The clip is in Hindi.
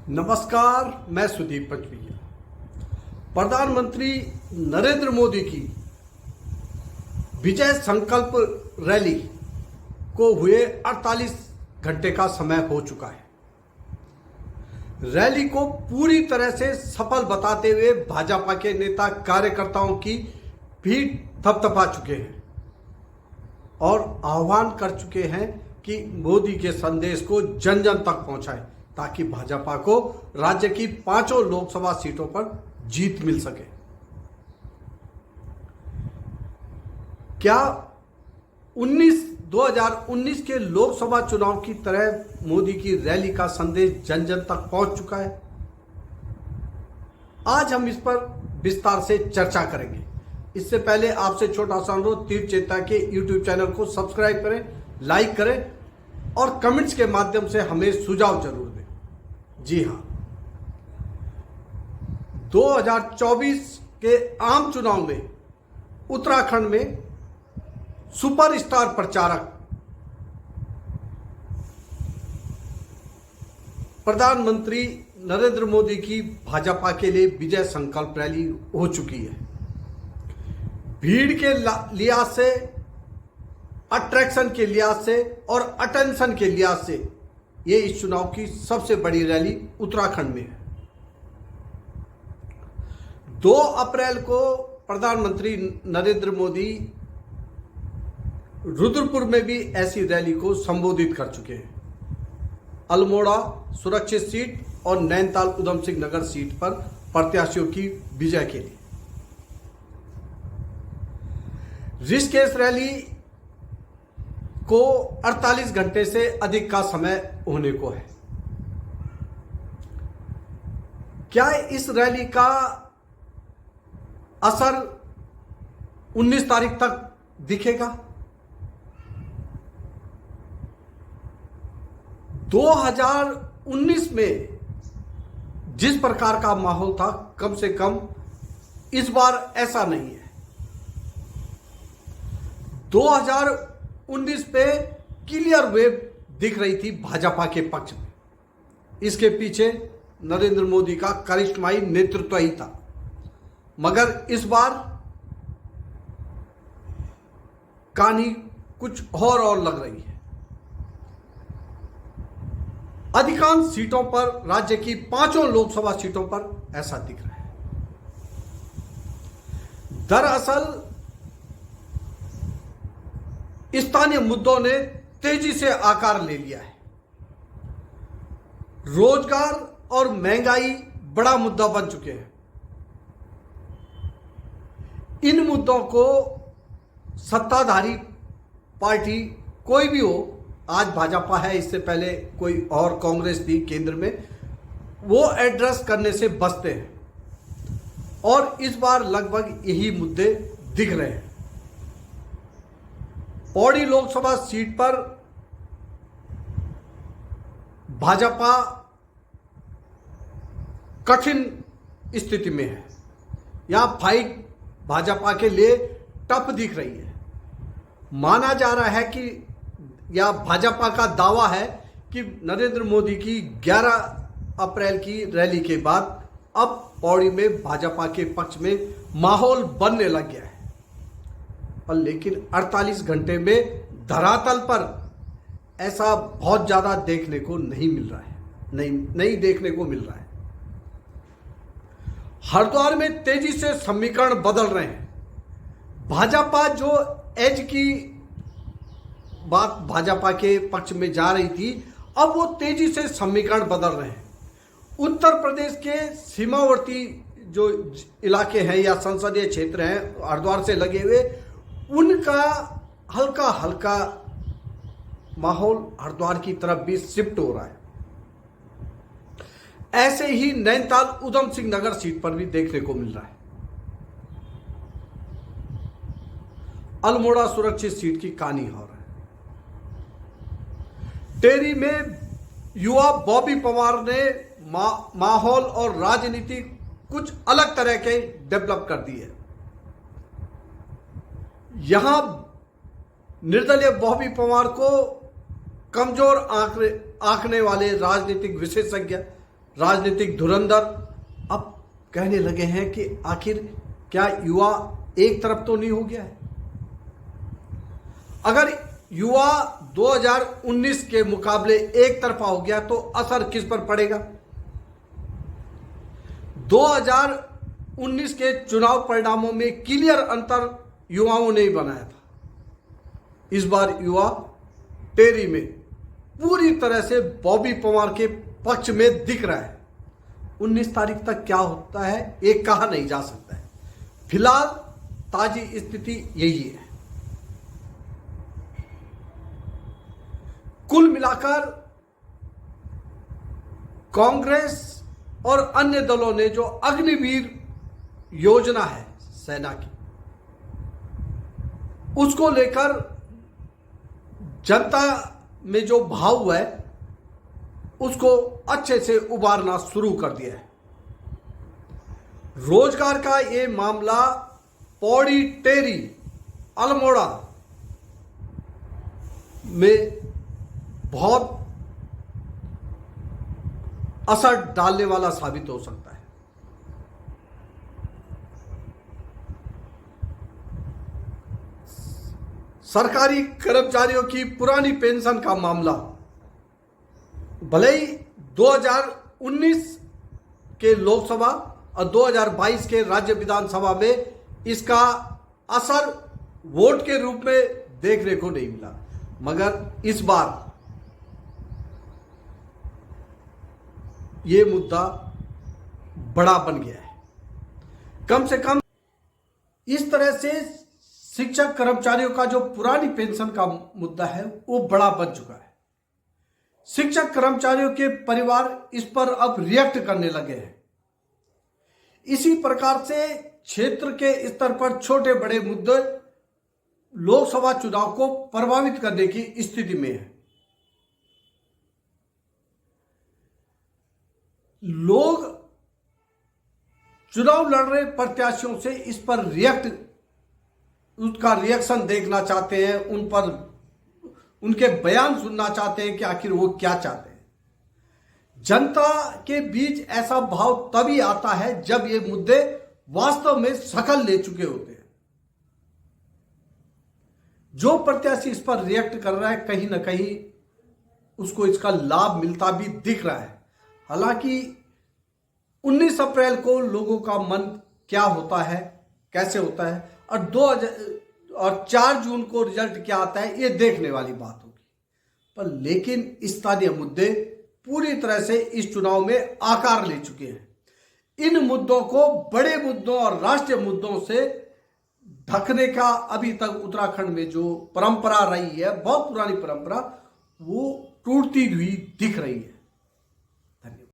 नमस्कार, मैं सुदीप पचविया। प्रधानमंत्री नरेंद्र मोदी की विजय संकल्प रैली को हुए 48 घंटे का समय हो चुका है। रैली को पूरी तरह से सफल बताते हुए भाजपा के नेता कार्यकर्ताओं की भीड़ थपथपा चुके हैं और आह्वान कर चुके हैं कि मोदी के संदेश को जन जन तक पहुंचाएं ताकि भाजपा को राज्य की 5 लोकसभा सीटों पर जीत मिल सके। क्या 2019 के लोकसभा चुनाव की तरह मोदी की रैली का संदेश जन जन तक पहुंच चुका है? आज हम इस पर विस्तार से चर्चा करेंगे। इससे पहले आपसे छोटा सा अनुरोध, तीर्थ चेतना के YouTube चैनल को सब्सक्राइब करें, लाइक करें और कमेंट्स के माध्यम से हमें सुझाव जरूर दें। जी हां, 2024 के आम चुनाव में उत्तराखंड में सुपरस्टार प्रचारक प्रधानमंत्री नरेंद्र मोदी की भाजपा के लिए विजय संकल्प रैली हो चुकी है। भीड़ के लिहाज से, अट्रैक्शन के लिहाज से और अटेंशन के लिहाज से ये इस चुनाव की सबसे बड़ी रैली उत्तराखंड में है। 2 अप्रैल को प्रधानमंत्री नरेंद्र मोदी रुद्रपुर में भी ऐसी रैली को संबोधित कर चुके हैं। अल्मोड़ा सुरक्षित सीट और नैनीताल उधम सिंह नगर सीट पर प्रत्याशियों की विजय के लिए। ऋषिकेश रैली को 48 घंटे से अधिक का समय होने को है। क्या इस रैली का असर 19 तारीख तक दिखेगा? 2019 में जिस प्रकार का माहौल था, कम से कम इस बार ऐसा नहीं है। 2019 पे क्लियर वेव दिख रही थी भाजपा के पक्ष में। इसके पीछे नरेंद्र मोदी का करिश्माई नेतृत्व ही था। मगर इस बार कहानी कुछ और लग रही है। अधिकांश सीटों पर, राज्य की 5 लोकसभा सीटों पर ऐसा दिख रहा है। दरअसल स्थानीय मुद्दों ने तेजी से आकार ले लिया है। रोजगार और महंगाई बड़ा मुद्दा बन चुके हैं। इन मुद्दों को सत्ताधारी पार्टी कोई भी हो, आज भाजपा है, इससे पहले कोई और कांग्रेस थी केंद्र में, वो एड्रेस करने से बचते हैं और इस बार लगभग यही मुद्दे दिख रहे हैं। पौड़ी लोकसभा सीट पर भाजपा कठिन स्थिति में है। यहां फाइट भाजपा के लिए टफ दिख रही है। माना जा रहा है कि, या भाजपा का दावा है कि नरेंद्र मोदी की 11 अप्रैल की रैली के बाद अब पौड़ी में भाजपा के पक्ष में माहौल बनने लग गया है। और लेकिन 48 घंटे में धरातल पर ऐसा बहुत ज्यादा देखने को नहीं मिल रहा है, नहीं देखने को मिल रहा है। हरिद्वार में तेजी से समीकरण बदल रहे हैं। भाजपा जो एज की बात भाजपा के पक्ष में जा रही थी, अब वो तेजी से समीकरण बदल रहे हैं। उत्तर प्रदेश के सीमावर्ती जो इलाके हैं या संसदीय क्षेत्र हैं हरिद्वार से लगे हुए, उनका हल्का हल्का माहौल हरिद्वार की तरफ भी शिफ्ट हो रहा है। ऐसे ही नैनीताल उधम सिंह नगर सीट पर भी देखने को मिल रहा है। अल्मोड़ा सुरक्षित सीट की कहानी हो रहा है। टेरी में युवा बॉबी पवार ने माहौल और राजनीति कुछ अलग तरह के डेवलप कर दी है। यहां निर्दलीय बॉबी पवार को कमजोर आंकने वाले राजनीतिक विशेषज्ञ राजनीतिक धुरंधर अब कहने लगे हैं कि आखिर क्या युवा एक तरफ तो नहीं हो गया है। अगर युवा 2019 के मुकाबले एक तरफा हो गया तो असर किस पर पड़ेगा। 2019 के चुनाव परिणामों में क्लियर अंतर युवाओं ने ही बनाया था। इस बार युवा टेरी में पूरी तरह से बॉबी पवार के पक्ष में दिख रहा है। 19 तारीख तक क्या होता है ये कहा नहीं जा सकता है। फिलहाल ताजी स्थिति यही है। कुल मिलाकर कांग्रेस और अन्य दलों ने जो अग्निवीर योजना है सेना की, उसको लेकर जनता में जो भाव है उसको अच्छे से उबारना शुरू कर दिया है। रोजगार का ये मामला पौड़ी, टेरी, अल्मोड़ा में बहुत असर डालने वाला साबित हो सकता है। सरकारी कर्मचारियों की पुरानी पेंशन का मामला, भले ही 2019 के लोकसभा और 2022 के राज्य विधानसभा में इसका असर वोट के रूप में देखने को नहीं मिला, मगर इस बार ये मुद्दा बड़ा बन गया है। कम से कम इस तरह से शिक्षक कर्मचारियों का जो पुरानी पेंशन का मुद्दा है वो बड़ा बन चुका है। शिक्षक कर्मचारियों के परिवार इस पर अब रिएक्ट करने लगे हैं। इसी प्रकार से क्षेत्र के स्तर पर छोटे बड़े मुद्दे लोकसभा चुनाव को प्रभावित करने की स्थिति में है। लोग चुनाव लड़ रहे प्रत्याशियों से इस पर उसका रिएक्शन देखना चाहते हैं, उन पर उनके बयान सुनना चाहते हैं कि आखिर वो क्या चाहते हैं। जनता के बीच ऐसा भाव तभी आता है जब ये मुद्दे वास्तव में शकल ले चुके होते हैं। जो प्रत्याशी इस पर रिएक्ट कर रहा है कहीं ना कहीं उसको इसका लाभ मिलता भी दिख रहा है। हालांकि 19 अप्रैल को लोगों का मन क्या होता है, कैसे होता है, और 4 जून को रिजल्ट क्या आता है ये देखने वाली बात होगी। पर लेकिन स्थानीय मुद्दे पूरी तरह से इस चुनाव में आकार ले चुके हैं। इन मुद्दों को बड़े मुद्दों और राष्ट्रीय मुद्दों से ढकने का अभी तक उत्तराखंड में जो परंपरा रही है, बहुत पुरानी परंपरा, वो टूटती हुई दिख रही है।